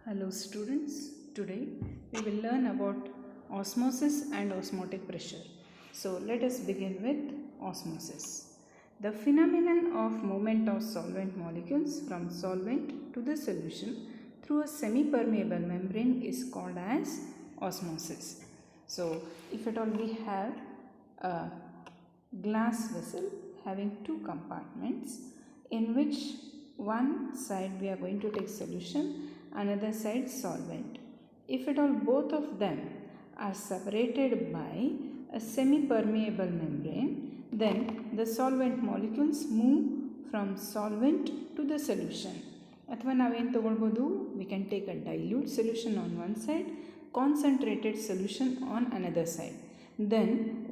Hello students, today we will learn about osmosis and osmotic pressure. So let us begin with osmosis. The phenomenon of movement of solvent molecules from solvent to the solution through a semi-permeable membrane is called as osmosis. So if at all we have a glass vessel having two compartments in which one side we are going to take solution, another side solvent. If at all both of them are separated by a semi-permeable membrane, then the solvent molecules move from solvent to the solution. ಅಥವಾ ನಾವೇನು ತಗೊಳ್ಬೋದು, we can take a dilute solution on one side, concentrated solution on another side. Then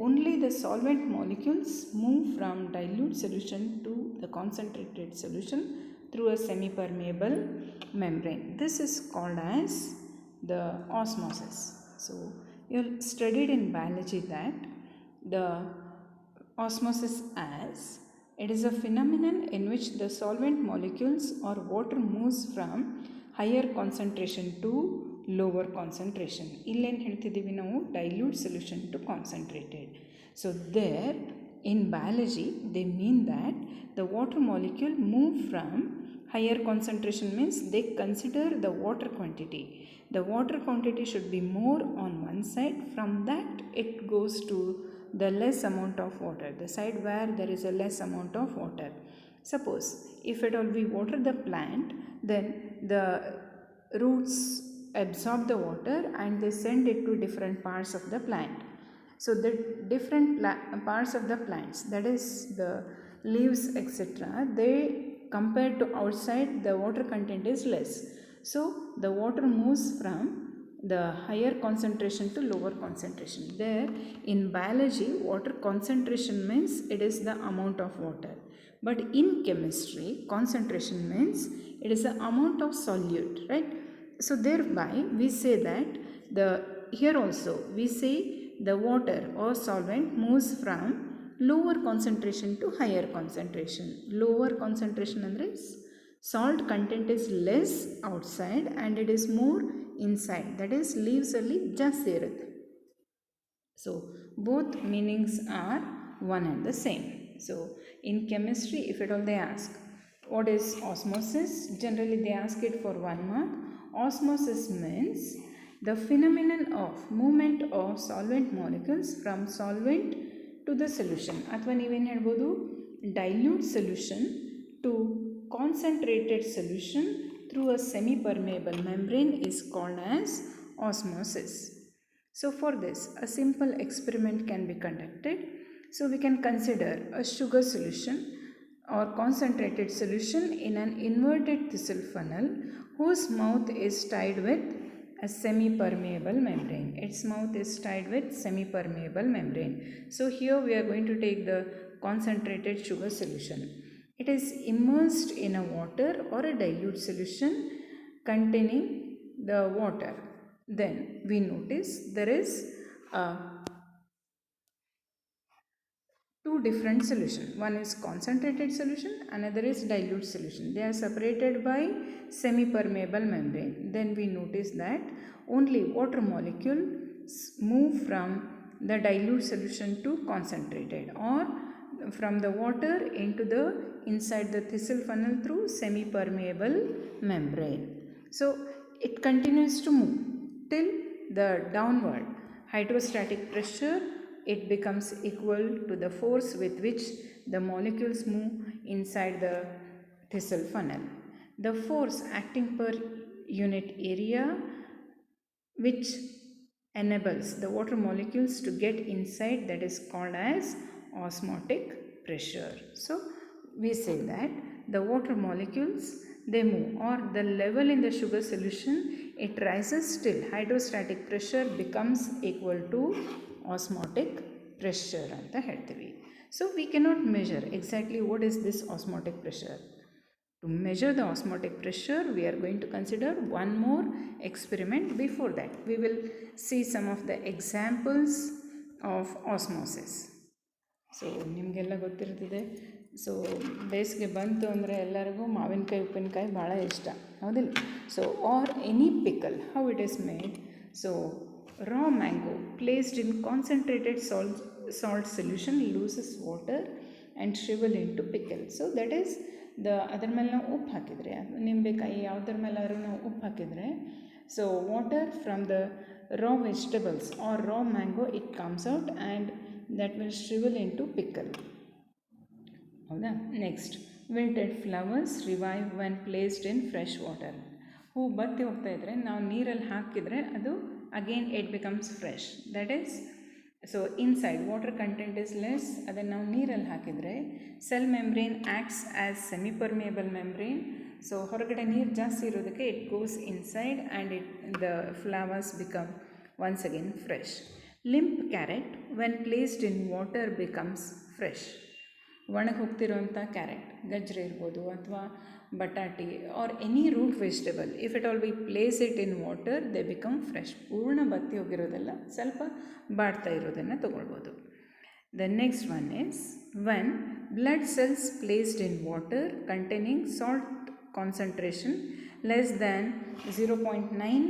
only the solvent molecules move from dilute solution to the concentrated solution through a semi-permeable membrane. This is called as the osmosis. So you studied in biology that the osmosis as it is a phenomenon in which the solvent molecules or water moves from higher concentration to lower concentration. Illen ಹೇಳ್ತಿದ್ದೀವಿ ನಾವು dilute solution to concentrated. So there in biology they mean that the water molecule move from higher concentration means they consider the water quantity. The water quantity should be more on one side, from that it goes to the less amount of water, the side where there is a less amount of water. Suppose if at all we water the plant, then the roots absorb the water and they send it to different parts of the plant. So the different parts of the plants, that is the leaves etc., they compared to outside the water content is less. So the water moves from the higher concentration to lower concentration. There in biology, water concentration means it is the amount of water, but in chemistry concentration means it is the amount of solute, right? So thereby we say that the here also we say the water or solvent moves from lower concentration to higher concentration. Lower concentration andre salt content is less outside and it is more inside, that is leaves ಅಲ್ಲಿ ಜಾಸ್ತಿ ಇರುತ್ತೆ. So both meanings are one and the same. So in chemistry, if at all they ask what is osmosis, generally they ask it for 1 mark. Osmosis means the phenomenon of movement of solvent molecules from solvent to the solution. ಅಥವಾ ನೀವೇನು ಹೇಳ್ಬೋದು, dilute solution to concentrated solution through a semi-permeable membrane is called as osmosis. So for this, a simple experiment can be conducted. So we can consider a sugar solution or concentrated solution in an inverted thistle funnel whose mouth is tied with a semi-permeable membrane. Its mouth is tied with semi-permeable membrane. So here we are going to take the concentrated sugar solution. It is immersed in a water or a dilute solution containing the water. Then we notice there is two different solutions. One is concentrated solution, another is dilute solution. They are separated by semi-permeable membrane. Then we notice that only water molecules move from the dilute solution to concentrated, or from the water into the inside the thistle funnel through semi-permeable membrane. So it continues to move till the downward hydrostatic pressure it becomes equal to the force with which the molecules move inside the thistle funnel. The force acting per unit area which enables the water molecules to get inside, that is called as osmotic pressure. So we say that the water molecules they move, or the level in the sugar solution it rises till hydrostatic pressure becomes equal to osmotic pressure ಅಂತ ಹೇಳ್ತೀವಿ. So we cannot measure exactly what is this osmotic pressure. To measure the osmotic pressure, we are going to consider one more experiment. Before that, we will see some of the examples of osmosis. So ನಿಮಗೆಲ್ಲ ಗೊತ್ತಿರ್ತದೆ. So ಬೇಸಿಗೆ ಬಂತು ಅಂದರೆ ಎಲ್ಲರಿಗೂ ಮಾವಿನಕಾಯಿ ಉಪ್ಪಿನಕಾಯಿ ಭಾಳ ಇಷ್ಟ ಹೌದಿಲ್ಲ? So R any pickle, how it is made? So raw mango placed in concentrated salt solution loses water and shrivel into pickle. So that is ಅದರ ಮೇಲೆ ನಾವು ಉಪ್ಪು ಹಾಕಿದರೆ, ನಿಂಬೆಕಾಯಿ ಯಾವುದ್ರ ಮೇಲಾದ್ರೂ ನಾವು ಉಪ್ಪು ಹಾಕಿದರೆ, so water from the raw vegetables or raw mango it comes out and that will shrivel into pickle. ಹೌದಾ? Next, wilted flowers revive when placed in fresh water. ಹೂ ಬತ್ತಿ ಹೋಗ್ತಾ ಇದ್ದರೆ ನಾವು ನೀರಲ್ಲಿ ಹಾಕಿದರೆ ಅದು again it becomes fresh. That is, so inside water content is less, ಅದನ್ನು ನಾವು ನೀರಲ್ಲಿ ಹಾಕಿದರೆ cell membrane acts as semi permeable membrane. So ಹೊರಗಡೆ ನೀರು ಜಾಸ್ತಿ ಇರೋದಕ್ಕೆ it goes inside and the flowers become once again fresh. Lymph carrot when placed in water becomes fresh. ಒಣಗಿ ಹೋಗ್ತಿರೋಂಥ carrot, ಗಜ್ಜರಿ ಇರ್ಬೋದು ಅಥವಾ ಬಟಾಟಿ or any root vegetable, if it all we place it in water they become fresh. ಪೂರ್ಣ ಬತ್ತಿ ಹೋಗಿರೋದೆಲ್ಲ ಸ್ವಲ್ಪ ಬಾಡ್ತಾ ಇರೋದನ್ನು ತೊಗೊಳ್ಬೋದು. The next one is when blood cells placed in water containing salt concentration less than 0.9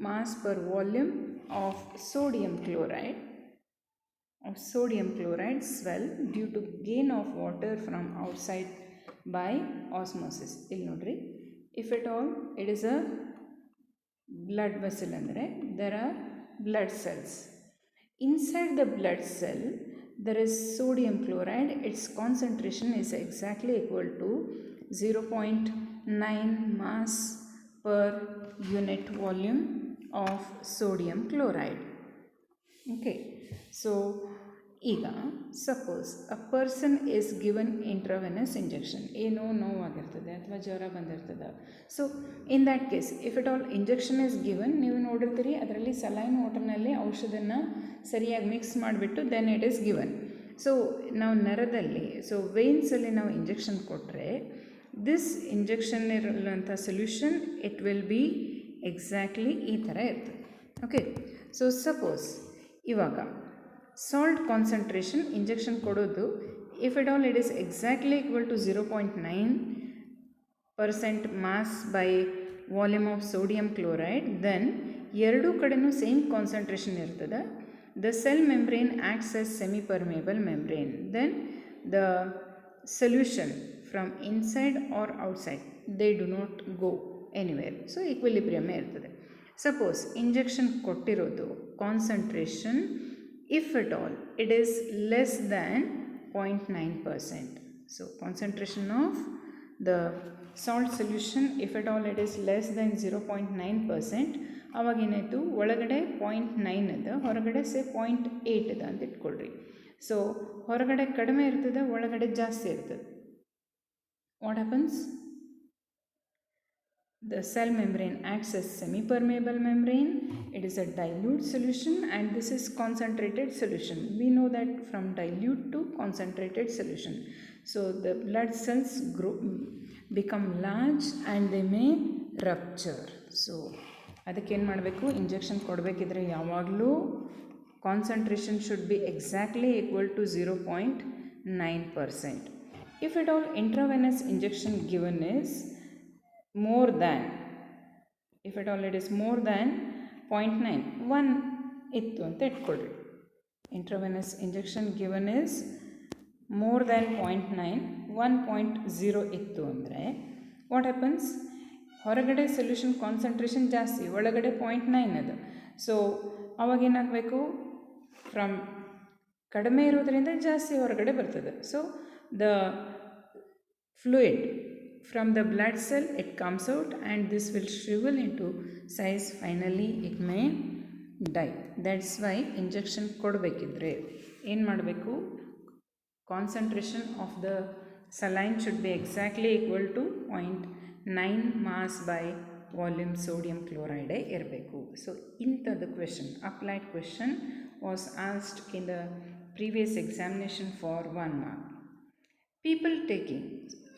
mass per volume of sodium chloride swell due to gain of water from outside by osmosis. ಇಲ್ಲಿ ನೋಡ್ರಿ, if at all it is a blood vessel ಅಂದರೆ there are blood cells. Inside the blood cell there is sodium chloride. Its concentration is exactly equal to 0.9 mass per unit volume of sodium chloride. Okay, so ಈಗ suppose a person is given intravenous injection, ಏನೋ ನೋವಾಗಿರ್ತದೆ ಅಥವಾ ಜ್ವರ ಬಂದಿರ್ತದೆ. So in that case if it all injection is given, ನೀವು ನೋಡಿರ್ತೀರಿ ಅದರಲ್ಲಿ saline ವಾಟರ್ನಲ್ಲಿ ಔಷಧನ ಸರಿಯಾಗಿ ಮಿಕ್ಸ್ ಮಾಡಿಬಿಟ್ಟು then it is given. So ನಾವು ನರದಲ್ಲಿ, ಸೊ ವೇನ್ಸಲ್ಲಿ ನಾವು ಇಂಜೆಕ್ಷನ್ ಕೊಟ್ಟರೆ ದಿಸ್ ಇಂಜೆಕ್ಷನ್ ಇರೋಂಥ solution it will be exactly ಈ ಥರ ಇರ್ತದೆ. ಓಕೆ, ಸೊ ಸಪೋಸ್ ಇವಾಗ ಸಾಲ್ಟ್ ಕಾನ್ಸಂಟ್ರೇಷನ್ ಇಂಜೆಕ್ಷನ್ ಕೊಡೋದು, if it all it is exactly equal to 0.9% mass by volume of sodium chloride, then ಎರಡೂ ಕಡೆನೂ ಸೇಮ್ ಕಾನ್ಸಂಟ್ರೇಷನ್ ಇರ್ತದೆ. The cell membrane acts as semi permeable membrane, then the solution from inside or outside they do not go anywhere. So ಈಕ್ವಿಲಿಬ್ರಿಯಮೇ ಇರ್ತದೆ. Suppose injection ಕೊಟ್ಟಿರೋದು concentration, if at all it is less than 0.9%. So concentration of the salt solution, if at all it is less than 0.9%, ಅವಾಗೇನಾಯಿತು, ಒಳಗಡೆ 0.9 ಅದ, ಹೊರಗಡೆ ಸೇ 0.8 ಅದ ಅಂತ ಇಟ್ಕೊಳ್ರಿ. So ಹೊರಗಡೆ ಕಡಿಮೆ ಇರ್ತದೆ, ಒಳಗಡೆ ಜಾಸ್ತಿ ಇರ್ತದೆ. What happens? The cell membrane acts as semi-permeable membrane. It is a dilute solution and this is concentrated solution. We know that from dilute to concentrated solution. So the blood cells become large and they may rupture. So ಅದಕ್ಕೇನು ಮಾಡಬೇಕು? Injection ಕೊಡಬೇಕಿದ್ರೆ ಯಾವಾಗಲೂ concentration should be exactly equal to 0.9%. If at all intravenous injection given is more than, if at all it is more than 0.9, 1 ಇತ್ತು ಅಂತ ಇಟ್ಕೊಳ್ರಿ. Intravenous injection given is more than 0.9, 1.0 ಇತ್ತು ಅಂದರೆ what happens? ಹೊರಗಡೆ solution concentration ಜಾಸ್ತಿ, ಒಳಗಡೆ 0.9 ಅದು. So ಅವಾಗೇನಾಗಬೇಕು? From ಕಡಿಮೆ ಇರೋದ್ರಿಂದ ಜಾಸ್ತಿ ಹೊರಗಡೆ ಬರ್ತದೆ. So the fluid from the blood cell it comes out and this will shrivel into size. Finally it may die. That's why injection ಕೊಡಬೇಕಿದ್ರೆ ಏನು ಮಾಡಬೇಕು? Concentration of the saline should be exactly equal to 0.9 mass by volume sodium chloride ಇರಬೇಕು. So ಇಂಥದ್ದು question, applied question was asked in the previous examination for 1 mark. People taking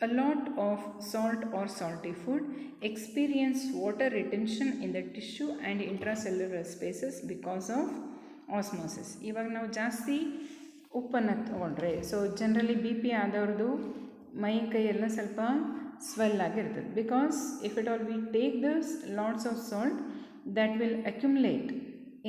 a lot of salt or salty food experience water retention in the tissue and intracellular spaces because of osmosis. ಇವಾಗ ನಾವು ಜಾಸ್ತಿ ಉಪ್ಪನ್ನು ತಗೊಂಡ್ರೆ, so generally B P ಆದವ್ರದ್ದು ಮೈ ಕೈಯೆಲ್ಲ ಸ್ವಲ್ಪ swell ಆಗಿರ್ತದೆ. Because if at all we take this lots of salt, that will accumulate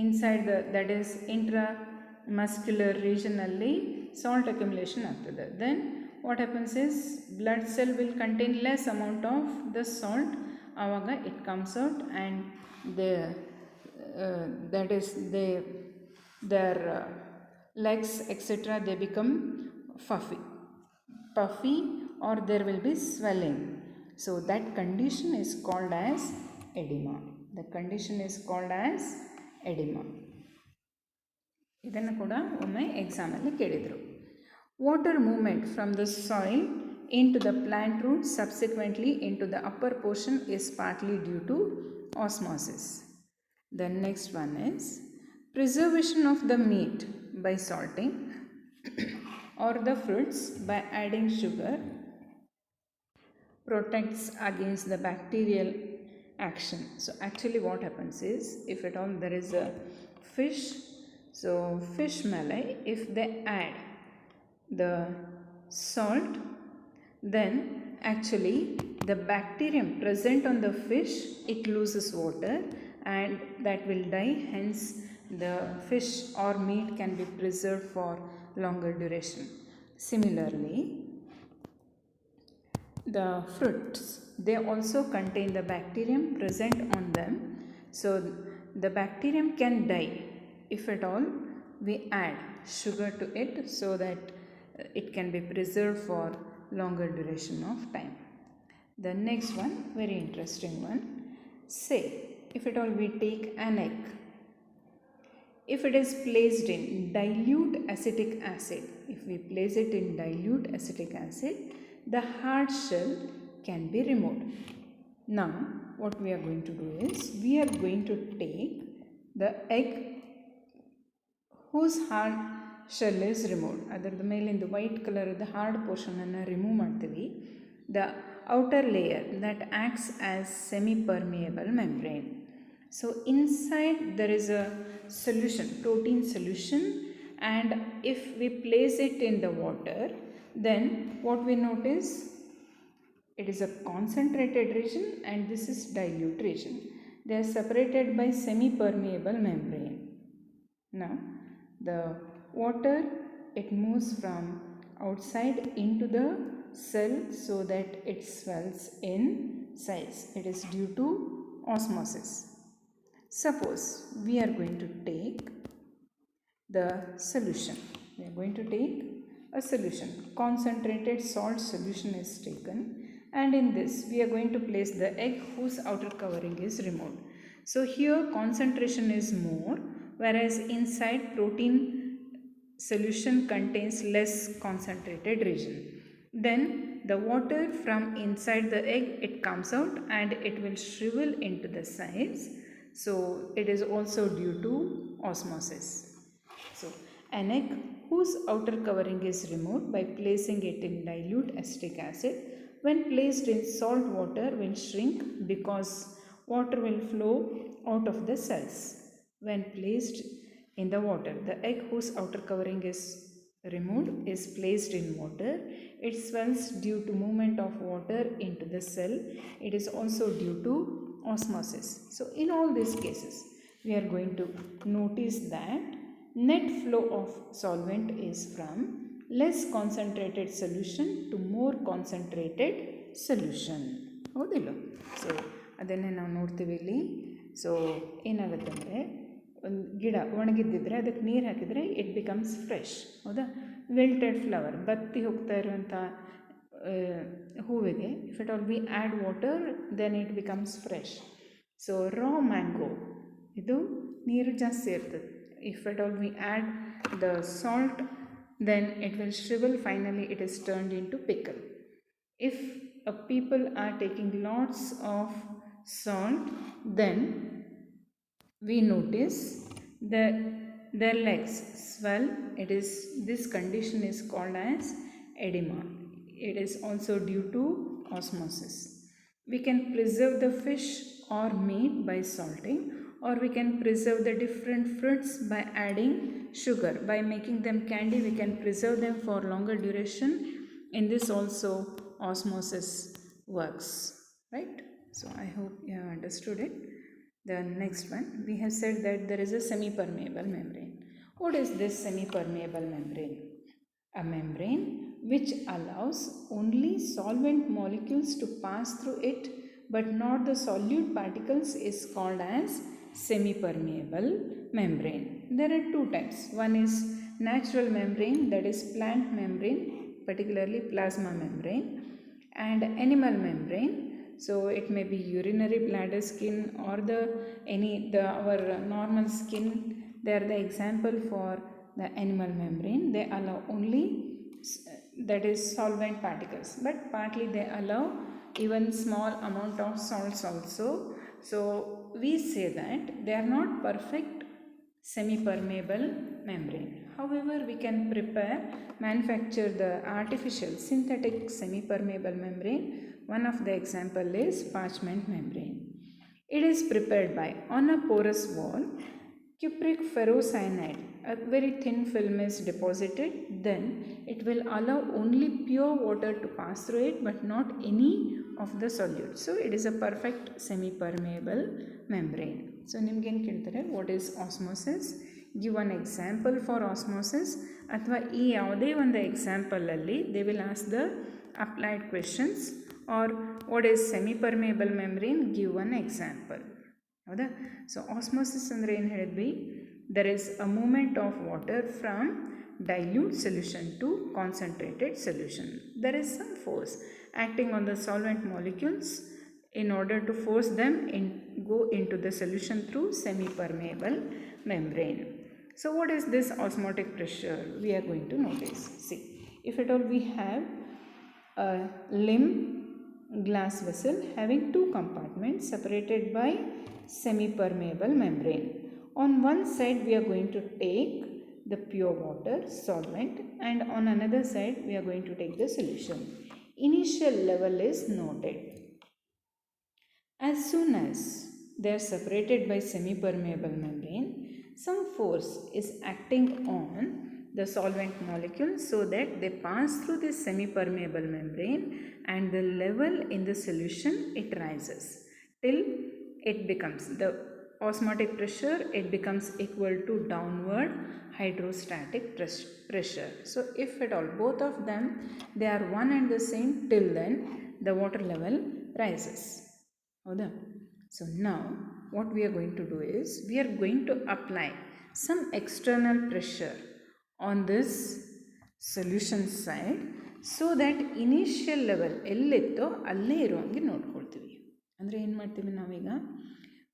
inside the, that is intramuscular region ಅಲ್ಲಿ salt accumulation ಆಗ್ತದೆ. Then what happens is blood cell will contain less amount of the salt, ಆವಾಗ it comes out and the that is their legs etc. they become puffy or there will be swelling. So that condition is called as edema. The condition is called as edema. ಇದನ್ನು ಕೂಡ ಒಮ್ಮೆ ಎಕ್ಸಾಮಲ್ಲಿ ಕೇಳಿದರು. Water movement from the soil into the plant root subsequently into the upper portion is partly due to osmosis. The next one is preservation of the meat by salting or the fruits by adding sugar protects against the bacterial action. So actually what happens is, if at all there is a fish, so fish malai, if they add the salt, then actually the bacterium present on the fish, it loses water and that will die, hence the fish or meat can be preserved for longer duration. Similarly, the fruits, they also contain the bacterium present on them, so the bacterium can die if at all we add sugar to it, so that it can be preserved for longer duration of time. The next one, very interesting one, say if at all we take an egg, if it is placed in dilute acetic acid, if we place it in dilute acetic acid, the hard shell can be removed. Now what we are going to do is, we are going to take the egg whose hard shell is removed, ಅದರದ ಮೇಲಿಂದ white colour ಇದ್ದ hard ಪೋರ್ಷನನ್ನು remove ಮಾಡ್ತೀವಿ. The outer layer that acts as semi-permeable membrane. So inside there is a solution, protein solution, and if we place it in the water, then what we notice, it is a concentrated region and this is dilute region. They are separated by semi-permeable membrane. Now the water, it moves from outside into the cell so that it swells in size. It is due to osmosis. Suppose we are going to take the solution. We are going to take a solution. Concentrated salt solution is taken, and in this we are going to place the egg whose outer covering is removed. So here concentration is more, whereas inside protein solution contains less concentrated region. Then the water from inside the egg, it comes out and it will shrivel into the sides. So it is also due to osmosis. So an egg whose outer covering is removed by placing it in dilute acetic acid, when placed in salt water, will shrink because water will flow out of the cells. When placed in the water, the egg whose outer covering is removed is placed in water. It swells due to movement of water into the cell. It is also due to osmosis. So in all these cases, we are going to notice that net flow of solvent is from less concentrated solution to more concentrated solution. ಹೌದಿಲ್ಲ? So ಅದನ್ನೇ ನಾವು ನೋಡ್ತೀವಿ ಇಲ್ಲಿ. So ಏನಾಗುತ್ತೆ ಅಂದರೆ, ಒಂದು ಗಿಡ ಒಣಗಿದ್ದಿದ್ರೆ ಅದಕ್ಕೆ ನೀರು ಹಾಕಿದರೆ ಇಟ್ ಬಿಕಮ್ಸ್ ಫ್ರೆಶ್. ಹೌದಾ? ವಿಲ್ಟೆಡ್ ಫ್ಲವರ್, ಬತ್ತಿ ಹೋಗ್ತಾ ಇರುವಂಥ ಹೂವಿಗೆ if it all we add water, then it becomes fresh. So raw mango, ಇದು ನೀರು ಜಾಸ್ತಿ ಇರ್ತದೆ. If at all we add the salt, then it will shrivel, finally it is turned into pickle. If people are taking lots of salt, then we notice that their legs swell. This condition is called as edema. It is also due to osmosis. We can preserve the fish or meat by salting, or we can preserve the different fruits by adding sugar. By making them candy, we can preserve them for longer duration. In this also osmosis works, right? So I hope you have understood it. The next one, we have said that there is a semi-permeable membrane. What is this semi-permeable membrane? A membrane which allows only solvent molecules to pass through it but not the solute particles is called as semi-permeable membrane. There are two types. One is natural membrane, that is plant membrane, particularly plasma membrane, and animal membrane. So it may be urinary bladder skin or our normal skin. They are the example for the animal membrane. They allow only that is solvent particles, but partly they allow even small amount of salts also. So we say that they are not perfect semi-permeable membrane. However, we can manufacture the artificial synthetic semi-permeable membrane. One of the example is parchment membrane. It is prepared by, on a porous wall, cupric ferrocyanide, a very thin film is deposited. Then it will allow only pure water to pass through it but not any of the solute. So it is a perfect semi-permeable membrane. So ನಿಮ್ಗೆ ಏನು ಕೇಳ್ತಾರೆ, what is osmosis, give one example for osmosis, ಅಥವಾ ಈ ಯಾವುದೇ ಒಂದು ಎಕ್ಸಾಂಪಲಲ್ಲಿ they will ask the applied questions, or what is semipermeable membrane, give one example. ಹೌದಾ? So osmosis ಅಂದರೆ ಏನು ಹೇಳಿದ್ವಿ, there is a movement of water from dilute solution to concentrated solution. There is some force acting on the solvent molecules in order to force them go into the solution through semi-permeable membrane. So what is this osmotic pressure? We are going to notice. See, if at all we have a limb glass vessel having two compartments separated by semi-permeable membrane. On one side we are going to take the pure water solvent, and on another side we are going to take the solution. Initial level is noted. As soon as they are separated by semi-permeable membrane, some force is acting on the solvent molecules so that they pass through this semi-permeable membrane, and the level in the solution, it rises till it becomes the osmotic pressure, it becomes equal to downward hydrostatic pressure. So if at all both of them they are one and the same, till then the water level rises. Hoda? So now what we are going to do is we are going to apply some external pressure on this solution side so that initial level ಎಲ್ಲಿತ್ತೋ ಅಲ್ಲೇ ಇರುವಂಗೆ ನೋಡ್ಕೊಳ್ತೀವಿ. ಅಂದರೆ ಏನು ಮಾಡ್ತೀವಿ ನಾವೀಗ,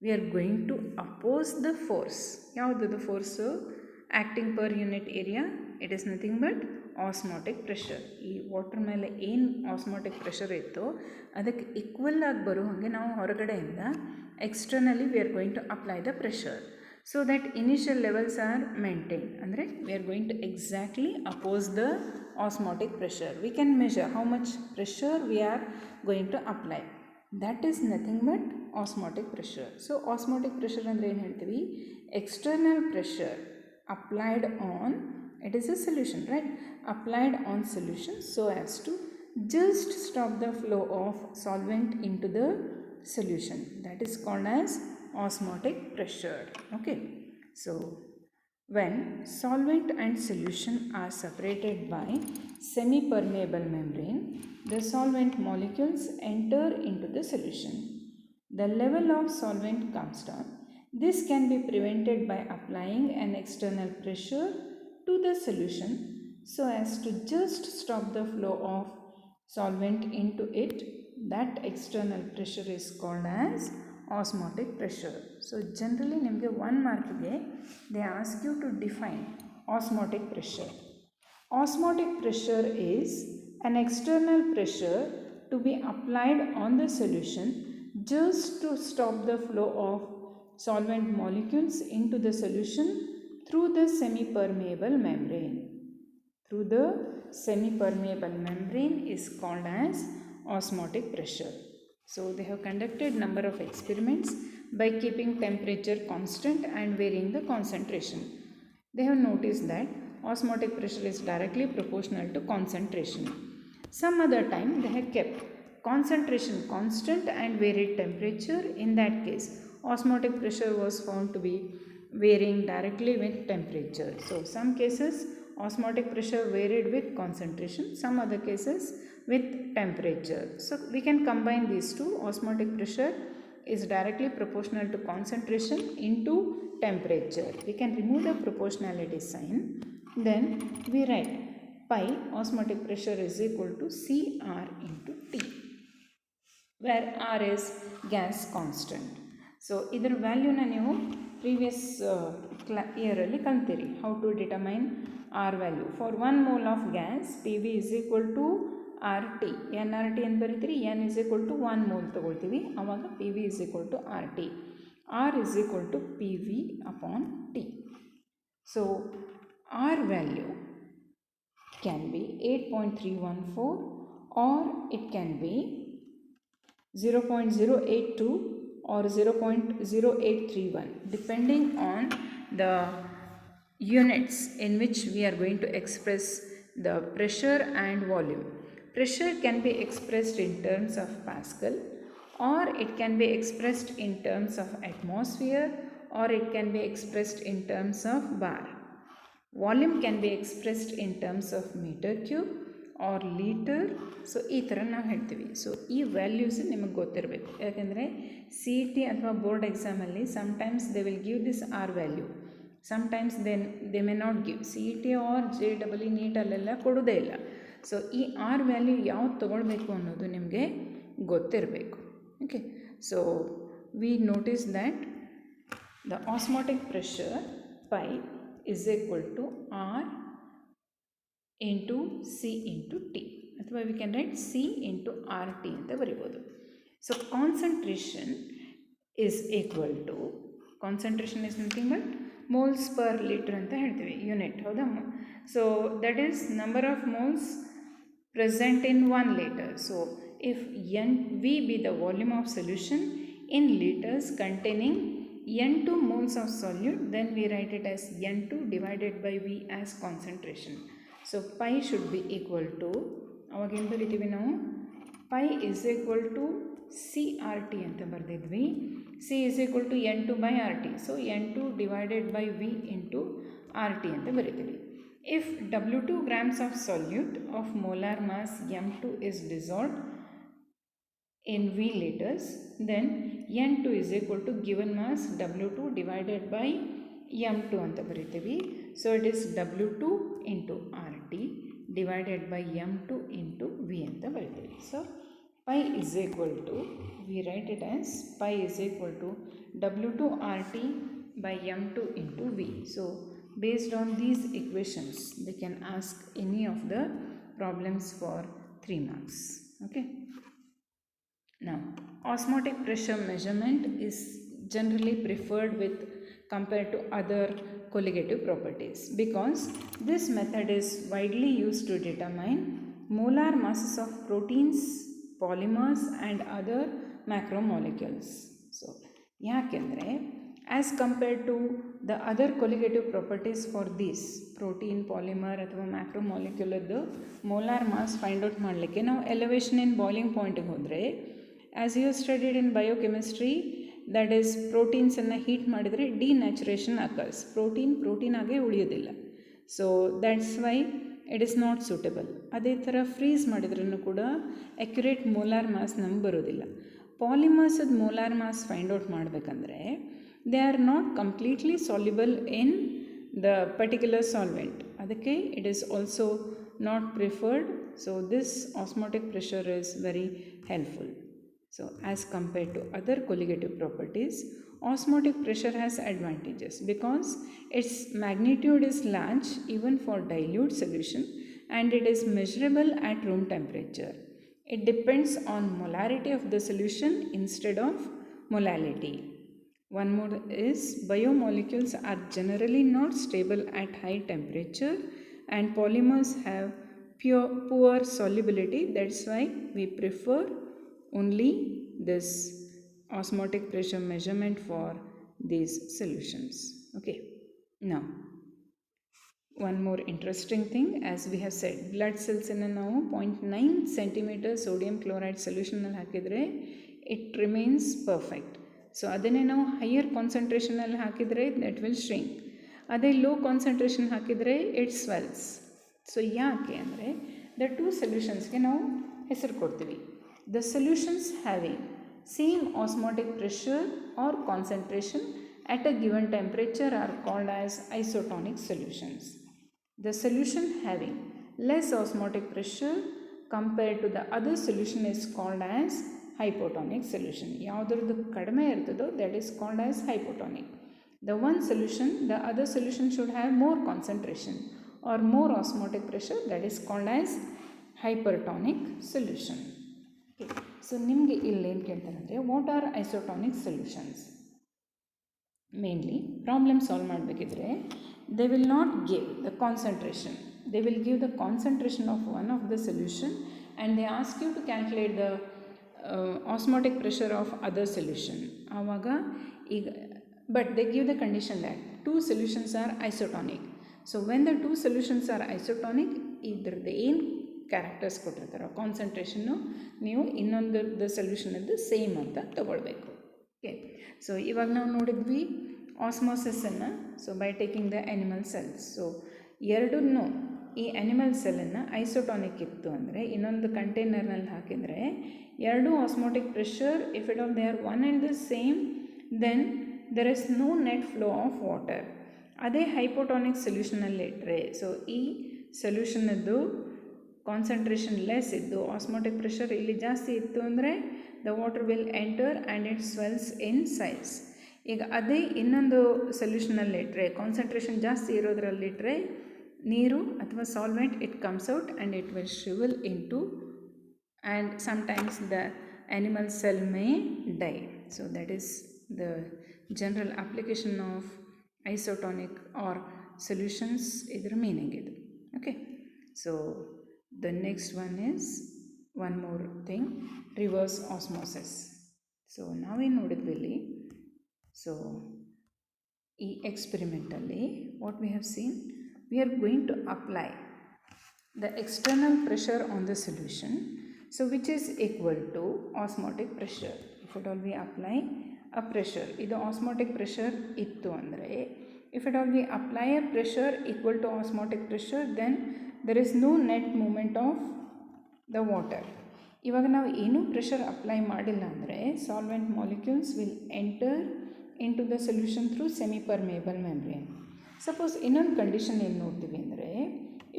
we are going to oppose the force. ಯಾವುದದು force? Acting per unit area, it is nothing but osmotic pressure. ಈ water ಮೇಲೆ ಏನು osmotic pressure ಇತ್ತು ಅದಕ್ಕೆ ಈಕ್ವಲ್ ಆಗಿ ಬರೋ ಹಾಗೆ ನಾವು ಹೊರಗಡೆಯಿಂದ externally we are going to apply the pressure so that initial levels are maintain. ಅಂದರೆ we are going to exactly oppose the osmotic pressure. We can measure how much pressure we are going to apply. That is nothing but osmotic pressure. So osmotic pressure ಅಂದರೆ ಏನು ಹೇಳ್ತೀವಿ, external pressure applied on, it is a solution, right? Applied on solution so as to just stop the flow of solvent into the solution. That is called as osmotic pressure. Okay, so when solvent and solution are separated by semi-permeable membrane, the solvent molecules enter into the solution. The level of solvent comes down. This can be prevented by applying an external pressure to the solution so as to just stop the flow of solvent into it. That external pressure is called as osmotic pressure. So generally ನಿಮಗೆ 1 ಮಾರ್ಕ್ಗೆ they ask you to define osmotic pressure. Osmotic pressure is an external pressure to be applied on the solution just to stop the flow of solvent molecules into the solution through the semi-permeable membrane. Through the semi-permeable membrane is called as osmotic pressure. So they have conducted number of experiments by keeping temperature constant and varying the concentration. They have noticed that osmotic pressure is directly proportional to concentration. Some other time they have kept concentration constant and varied temperature, in that case osmotic pressure was found to be varying directly with temperature. So some cases osmotic pressure varied with concentration, some other cases with temperature. So we can combine these two. Osmotic pressure is directly proportional to concentration into temperature. We can remove the proportionality sign. Then we write pi osmotic pressure is equal to Cr into T, where R is gas constant. So ಇದರ ವ್ಯಾಲ್ಯೂನ ನೀವು previous ಇಯರಲ್ಲಿ ಕಲ್ತೀರಿ. How to determine R value for 1 mole of gas P V is equal to R T. N R T ಅಂತ ಬರೀತೀರಿ. N is equal to 1 mole ತೊಗೊಳ್ತೀವಿ, ಆವಾಗ P V is equal to R T. R is equal to P V upon T. So R value can be 8.314 or it can be 0.082 or 0.0831 depending on the units in which we are going to express the pressure and volume. Pressure can be expressed in terms of Pascal, or it can be expressed in terms of atmosphere, or it can be expressed in terms of bar. Volume can be expressed in terms of meter cube or liter. So ಈ ಥರ ನಾವು ಹೇಳ್ತೀವಿ. So ಈ values ನಿಮಗೆ ಗೊತ್ತಿರಬೇಕು, ಯಾಕೆಂದರೆ C E T ಅಥವಾ board ಎಕ್ಸಾಮಲ್ಲಿ sometimes they will give this R value, sometimes they may not give. C E T or J double E ನೀಟಲ್ಲೆಲ್ಲ ಕೊಡೋದೇ ಇಲ್ಲ. ಸೊ ಈ ಆರ್ ವ್ಯಾಲ್ಯೂ ಯಾವ್ದು ತೊಗೊಳ್ಬೇಕು ಅನ್ನೋದು ನಿಮಗೆ ಗೊತ್ತಿರಬೇಕು. Okay, so we notice that the osmotic pressure pi is equal to R into C into T, ಅಥವಾ we can write C into RT ಅಂತ ಬರಿಬೋದು. So concentration is equal to, concentration is nothing but moles per liter ಅಂತ ಹೇಳ್ತೀವಿ, unit, ಹೌದಾ? So that is number of moles present in 1 liter. So if NV be the volume of solution in liters containing N2 moles of solute, then we write it as N2 divided by V as concentration. So pi should be equal to, ಅವಾಗೇನು ಬರಿತೀವಿ ನಾವು, pi is equal to CRT ಅಂತ ಬರೆದಿದ್ವಿ. C is equal to N2 by RT. So N2 divided by V into RT ಅಂತ ಬರಿತೀವಿ. If W2 grams of solute of molar mass M2 is dissolved in V liters, then N2 is equal to given mass W2 divided by M2 ಅಂತ ಬರಿತೀವಿ. So it is W2 into RT divided by M2 into V ಅಂತ ಬರಿತೀವಿ. So pi is equal to, we write it as pi is equal to W2 RT by M2 into V. So based on these equations they can ask any of the problems for 3 marks. Okay. Now, osmotic pressure measurement is generally preferred with compared to other colligative properties, because this method is widely used to determine molar masses of proteins, polymers and other macromolecules. So, ಯಾಕೆಂದರೆ as compared to the other colligative properties for these protein, polymer ಅಥವಾ ಮ್ಯಾಕ್ರೋಮಾಲಿಕ್ಯುಲದ್ದು molar mass find out ಮಾಡಲಿಕ್ಕೆ ನಾವು elevation in boiling ಪಾಯಿಂಟಿಗೆ ಹೋದರೆ, as you studied in biochemistry, that is ಪ್ರೋಟೀನ್ಸನ್ನು heat ಮಾಡಿದರೆ denaturation occurs, protein ಆಗೇ ಉಳಿಯೋದಿಲ್ಲ. So that's why it is not suitable. ಅದೇ ಥರ ಫ್ರೀಸ್ ಮಾಡಿದ್ರೂ ಕೂಡ ಅಕ್ಯುರೇಟ್ ಮೋಲಾರ್ ಮಾಸ್ ನಮ್ಗೆ ಬರೋದಿಲ್ಲ. ಪಾಲಿಮರ್ಸದ ಮೋಲಾರ್ ಮಾಸ್ ಫೈಂಡ್ ಔಟ್ ಮಾಡಬೇಕಂದ್ರೆ they are not completely soluble in the particular solvent, ಅದಕ್ಕೆ it is also not preferred. So this osmotic pressure is very helpful. So as compared to other colligative properties, osmotic pressure has advantages because its magnitude is large even for dilute solution and it is measurable at room temperature. It depends on molarity of the solution instead of molality. One more is biomolecules are generally not stable at high temperature and polymers have poor solubility. That's why we prefer only this osmotic pressure measurement for these solutions. Okay, now one more interesting thing, as we have said, blood cells in ನಾವು 0.9 centimeter sodium chloride ಸೊಲ್ಯೂಷನಲ್ಲಿ ಹಾಕಿದರೆ it remains perfect. So ಅದನ್ನೇ ನಾವು higher ಕಾನ್ಸಂಟ್ರೇಷನಲ್ಲಿ ಹಾಕಿದರೆ that will shrink. ಅದೇ low concentration ಹಾಕಿದರೆ it swells. So ಯಾಕೆ ಅಂದರೆ ದ ಟೂ ಸೊಲ್ಯೂಷನ್ಸ್ಗೆ ನಾವು ಹೆಸರು ಕೊಡ್ತೀವಿ. The solutions having same osmotic pressure are concentration at a given temperature are called as isotonic solutions. The solution having less osmotic pressure compared to the other solution is called as hypotonic solution. ಯಾವುದ್ರದ್ದು ಕಡಿಮೆ ಇರ್ತದೋ that is called as hypotonic. The one solution, the other solution should have more concentration or more osmotic pressure, that is called as hypertonic solution. Okay. So ನಿಮಗೆ ಇಲ್ಲಿ ಏನು ಕೇಳ್ತಾರೆ ಅಂದರೆ what are isotonic solutions? Mainly problem solve ಮಾಡಬೇಕಿದ್ರೆ they will not give the concentration, they will give the concentration of one of the solution and they ask you to calculate the osmotic pressure of other solution. ಆವಾಗ ಈಗ but they give the condition that two solutions are isotonic. So when the two solutions are isotonic, ಇದ್ರದ್ದು ಏನು characters ಕೊಟ್ಟಿರ್ತಾರೋ concentration ನೀವು ಇನ್ನೊಂದು ಸೊಲ್ಯೂಷನದ್ದು same ಅಂತ ತಗೊಳ್ಬೇಕು. Okay. So ಇವಾಗ ನಾವು ನೋಡಿದ್ವಿ ಆಸ್ಮೋಸಿಸನ್ನು. So by taking the animal cells. So ಎರಡನ್ನೂ ಈ ಆ್ಯನಿಮಲ್ ಸೆಲ್ಲನ್ನು ಐಸೋಟಾನಿಕ್ ಇತ್ತು ಅಂದರೆ ಇನ್ನೊಂದು ಕಂಟೈನರ್ನಲ್ಲಿ ಹಾಕಿದರೆ ಎರಡೂ osmotic pressure if it all they are one and the same then there is no net flow of water. ಅದೇ ಹೈಪೋಟಾನಿಕ್ ಸೊಲ್ಯೂಷನಲ್ಲಿ ಇಟ್ಟರೆ, ಸೊ ಈ ಸೊಲ್ಯೂಷನದ್ದು ಕಾನ್ಸಂಟ್ರೇಷನ್ ಲೆಸ್ ಇದ್ದು ಆಸ್ಮೋಟಿಕ್ ಪ್ರೆಷರ್ ಇಲ್ಲಿ ಜಾಸ್ತಿ ಇತ್ತು ಅಂದರೆ the water will enter and it swells in size. ಈಗ ಅದೇ ಇನ್ನೊಂದು ಸೊಲ್ಯೂಷನಲ್ಲಿಟ್ಟರೆ ಕಾನ್ಸಂಟ್ರೇಷನ್ ಜಾಸ್ತಿ ಇರೋದ್ರಲ್ಲಿಟ್ಟರೆ ನೀರು ಅಥವಾ solvent it comes out and it will shrivel in to and sometimes the animal cell may die. So that is the general application of isotonic or solutions. ಇದರ meaning ಇದು. Okay. So the next one is one more thing, reverse osmosis. So ನಾವೇನು ನೋಡಿದ್ವಿ ಇಲ್ಲಿ, so ಈ ಎಕ್ಸ್ಪೆರಿಮೆಂಟಲ್ಲಿ what we have seen, we are going to apply the external pressure on the solution, so which is equal to osmotic pressure. If it all we apply a pressure, ಇದು osmotic pressure ಇತ್ತು ಅಂದರೆ if at all we apply a pressure equal to osmotic pressure, then there is no net movement of the water. ಇವಾಗ ನಾವು ಏನೂ pressure apply ಮಾಡಿಲ್ಲ ಅಂದರೆ solvent molecules will enter in to the solution through semi permeable membrane. Suppose ಇನ್ನೊಂದು condition ಏನು ನೋಡ್ತೀವಿ ಅಂದರೆ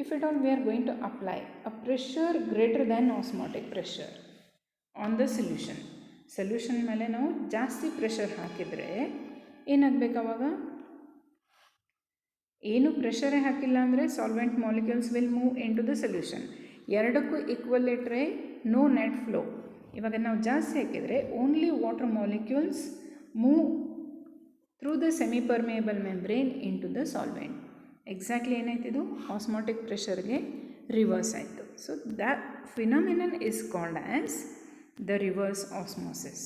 if it all we are going to apply a pressure greater than osmotic pressure on the solution ಮೇಲೆ ನಾವು ಜಾಸ್ತಿ pressure ಹಾಕಿದರೆ ಏನಾಗಬೇಕು, ಅವಾಗ ಏನು ಪ್ರೆಷರೇ ಹಾಕಿಲ್ಲ ಅಂದರೆ solvent molecules will move in to the solution. ಎರಡಕ್ಕೂ ಈಕ್ವಲ್ ಇಟ್ಟರೆ ನೋ ನೆಟ್ ಫ್ಲೋ. ಇವಾಗ ನಾವು ಜಾಸ್ತಿ ಹಾಕಿದರೆ only water molecules move through the semi permeable membrane in to the solvent. Exactly ಏನಾಯ್ತಿದು, ಆಸ್ಮಾಟಿಕ್ ಪ್ರೆಷರ್ಗೆ ರಿವರ್ಸ್ ಆಯಿತು. So that phenomenon is called as the reverse osmosis.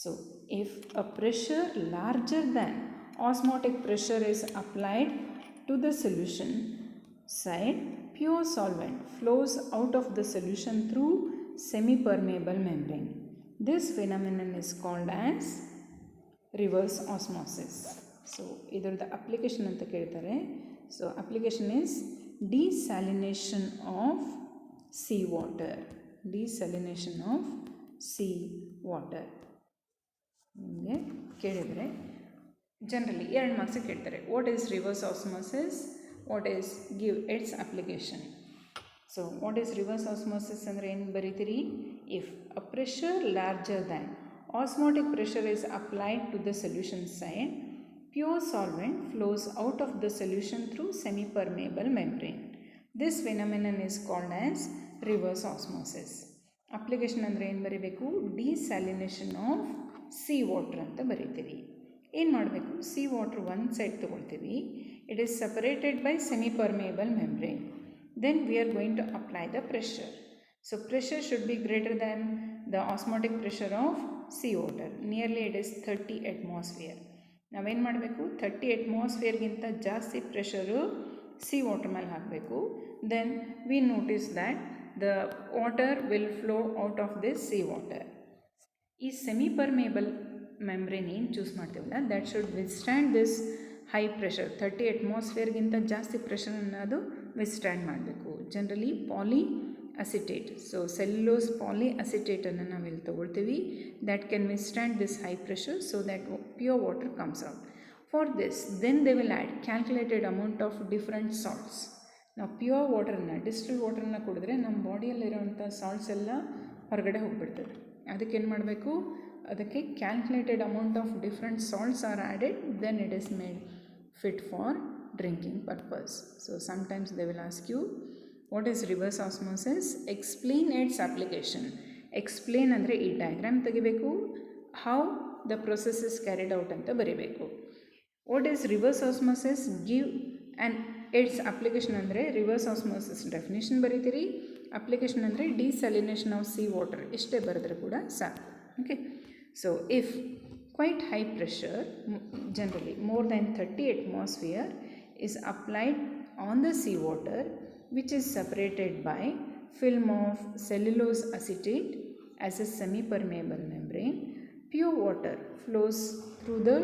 So if a pressure larger than osmotic pressure is applied to the solution side, pure solvent flows out of the solution through semi-permeable membrane. This phenomenon is called as reverse osmosis. So idrda application anta keltare. So application is desalination of seawater. Desalination of seawater. ನಿಮಗೆ ಕೇಳಿದರೆ generally 2 ಮಾರ್ಕ್ಸಿಗೆ ಕೇಳ್ತಾರೆ. What is reverse osmosis, what is give its application. So what is reverse osmosis ಅಂದರೆ ಏನು ಬರೀತೀರಿ, if a pressure larger than osmotic pressure is applied to the solution side, pure solvent flows out of the solution through semi permeable membrane. This phenomenon is called as reverse osmosis. Application ಅಂದರೆ ಏನು ಬರೀಬೇಕು, ಡಿಸ್ಯಾಲಿನೇಷನ್ of sea water ಅಂತ ಬರೀತೀವಿ. ಏನು ಮಾಡಬೇಕು, sea water ಒಂದು side ತೊಗೊಳ್ತೀವಿ, it is separated by semi permeable membrane. Then we are going to apply the pressure. So pressure should be greater than the osmotic pressure of sea water. Nearly it is 30 atmosphere. ನಾವೇನು ಮಾಡಬೇಕು, 30 ಅಟ್ಮಾಸ್ಫಿಯರ್ಗಿಂತ ಜಾಸ್ತಿ pressure C water ಮೇಲೆ ಹಾಕಬೇಕು. Then we notice that the water will flow out of this sea water. ಈ semi permeable membrane ಏನು choose ಮಾಡ್ತೀವಲ್ಲ, that should withstand this high pressure. 30 ಅಟ್ಮಾಸ್ಫಿಯರ್ಗಿಂತ ಜಾಸ್ತಿ ಪ್ರೆಷರನ್ನು ಅದು ವಿಸ್ಟ್ಯಾಂಡ್ ಮಾಡಬೇಕು. Generally poly acetate, so cellulose poly ಅಸಿಟೇಟನ್ನು ನಾವಿಲ್ಲಿ ತೊಗೊಳ್ತೀವಿ. That can withstand this high pressure so that pure water comes out. For this then they will add calculated amount of different salts. ನಾವು pure ವಾಟರನ್ನ, distil ವಾಟರನ್ನ ಕುಡಿದ್ರೆ ನಮ್ಮ ಬಾಡಿಯಲ್ಲಿರೋಂಥ salts ಎಲ್ಲ ಹೊರಗಡೆ ಹೋಗಿಬಿಡ್ತದೆ. ಅದಕ್ಕೇನು ಮಾಡಬೇಕು, ಅದಕ್ಕೆ calculated amount of different salts are added, then it is made fit for drinking purpose. So sometimes they will ask you, what is reverse osmosis? Explain its application. Explain ಅಂದರೆ ಈ diagram ತೆಗಿಬೇಕು, how the process is carried out ಅಂತ ಬರೀಬೇಕು. What is reverse osmosis? Give and its application ಅಂದರೆ reverse osmosis definition ಬರೀತೀರಿ, application ಅಂದರೆ ಡಿಸಲಿನೇಷನ್ of C water, ಇಷ್ಟೇ ಬರೆದ್ರೆ ಕೂಡ ಸಾಕು. Okay, so if quite high pressure, generally more than 30 atmosphere, is applied on the seawater, which is separated by film of cellulose acetate as a semi-permeable membrane. Pure water flows through the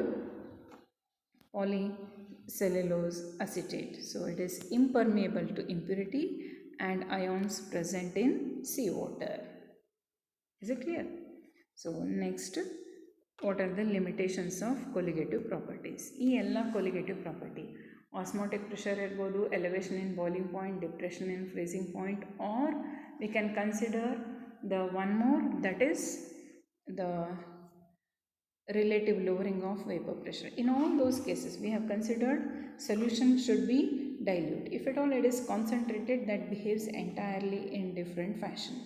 polycellulose acetate, so it is impermeable to impurity and ions present in seawater. Is it clear? So next, what are the limitations of colligative properties? ಈ ಎಲ್ಲ colligative property, osmotic pressure ಇರ್ಬೋದು, elevation in boiling point, depression in freezing point, or we can consider the one more, that is the relative lowering of vapor pressure. In all those cases we have considered solution should be dilute. If at all it is concentrated, that behaves entirely in different fashion.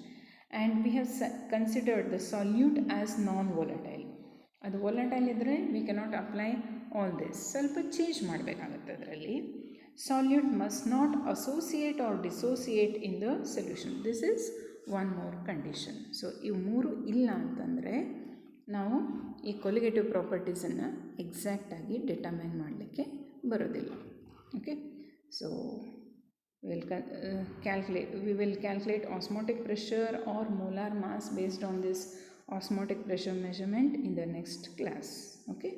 And we have considered the solute as non-volatile. ಅದು volatile ಇದ್ದರೆ we cannot apply all this, ಸ್ವಲ್ಪ change ಮಾಡಬೇಕಾಗುತ್ತೆ ಅದರಲ್ಲಿ. Solute must not associate or dissociate in the solution, this is one more condition. So ಇವು ಮೂರು ಇಲ್ಲ ಅಂತಂದರೆ ನಾವು ಈ ಕೊಲಿಗೇಟಿವ್ ಪ್ರಾಪರ್ಟೀಸನ್ನು ಎಕ್ಸಾಕ್ಟಾಗಿ ಡಿಟರ್ಮೈನ್ ಮಾಡಲಿಕ್ಕೆ ಬರೋದಿಲ್ಲ. Okay, so we will calculate osmotic pressure or molar mass based on this osmotic pressure measurement in the next class. Okay.